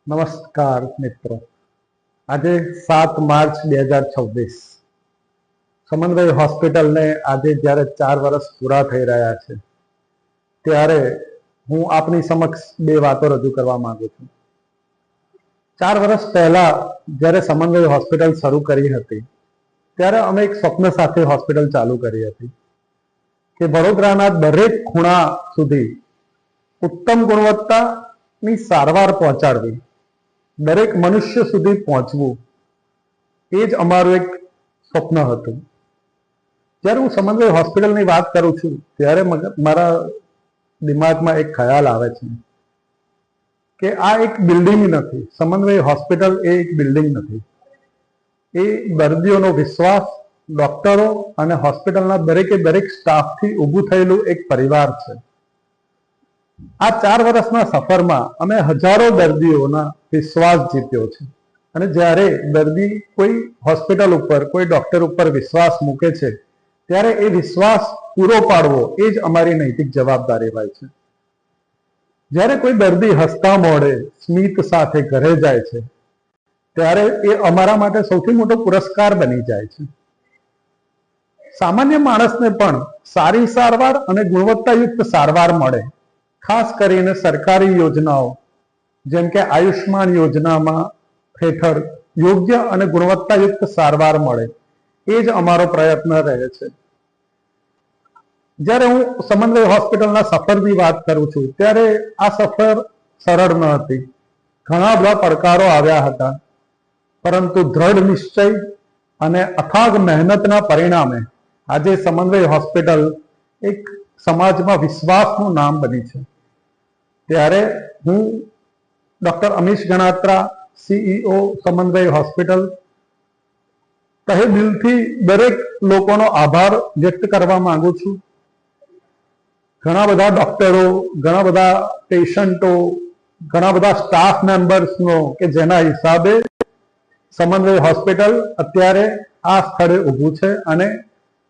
નમસ્કાર મિત્રો, આજે 7 માર્ચ 2026 સમન્વય હોસ્પિટલને આજે જ્યારે 4 વર્ષ પૂરા થઈ રહ્યા છે ત્યારે હું આપની સમક્ષ બે વાતો રજૂ કરવા માંગુ છું. 4 વર્ષ પહેલા જ્યારે સમન્વય હોસ્પિટલ શરૂ કરી હતી ત્યારે અમે એક સ્વપ્ન સાથે હોસ્પિટલ ચાલુ કરી હતી કે વડોદરાના દરેક ખૂણા સુધી ઉત્તમ ગુણવત્તાની સારવાર પહોંચાડવી, દરેક મનુષ્ય સુધી પહોંચવું, એ જ અમારું એક સ્વપ્ન હતું. જ્યારે હું સમન્વય હોસ્પિટલની વાત કરું છું ત્યારે મારા દિમાગમાં એક ખ્યાલ આવે છે કે આ એક બિલ્ડિંગ નથી. સમન્વય હોસ્પિટલ એ એક બિલ્ડિંગ નથી, એ દર્દીઓનો વિશ્વાસ, ડોક્ટરો અને હોસ્પિટલના દરેકે દરેક સ્ટાફથી ઊભું થયેલું એક પરિવાર છે. આ 4 વર્ષના સફરમાં અમે હજારો દર્દીઓના વિશ્વાસ જીત્યો છે અને જ્યારે દર્દી કોઈ હોસ્પિટલ ઉપર, કોઈ ડોક્ટર ઉપર વિશ્વાસ મૂકે છે ત્યારે એ વિશ્વાસ પૂરો પાડવો એ જ અમારી નૈતિક જવાબદારી હોય છે. જ્યારે કોઈ દર્દી હસતા મોઢે સ્મિત સાથે ઘરે જાય છે ત્યારે એ અમારા માટે સૌથી મોટો પુરસ્કાર બની જાય છે. સામાન્ય માણસને પણ સારી સારવાર અને ગુણવત્તાયુક્ત સારવાર મળે, ખાસ કરીને સરકારી યોજનાઓ જેમ કે આયુષ્માન યોજનામાં હેઠળ યોગ્ય અને ગુણવત્તાયુક્ત સારવાર મળે, એ જ અમારો પ્રયત્ન રહે છે. જ્યારે હું સમન્વય હોસ્પિટલના સફરની વાત કરું છું ત્યારે આ સફર સરળ ન હતી. ઘણા બધા પડકારો આવ્યા હતા, પરંતુ દ્રઢ નિશ્ચય અને અથાગ મહેનતના પરિણામે આજે સમન્વય હોસ્પિટલ એક સમાજમાં વિશ્વાસનું નામ બની છે. ત્યારે હું ડોક્ટર અમીશ ગણાત્રા, CEO સમન્વય હોસ્પિટલ, તહે દિલથી દરેક લોકોનો આભાર વ્યક્ત કરવા માંગુ છું. ઘણા બધા ડોક્ટરો, ઘણા બધા પેશન્ટો, ઘણા બધા સ્ટાફ મેમ્બર્સનો કે જેના હિસાબે સમન્વય હોસ્પિટલ અત્યારે આ સ્થળે ઊભું છે અને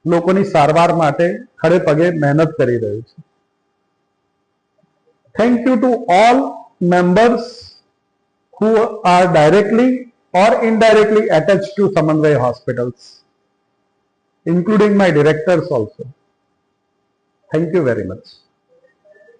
લોકોની સારવાર માટે ખડે પગે મહેનત કરી રહ્યું છે. Thank you to all members who are directly or indirectly attached to Samanvay Hospitals, including my directors also. Thank you very much.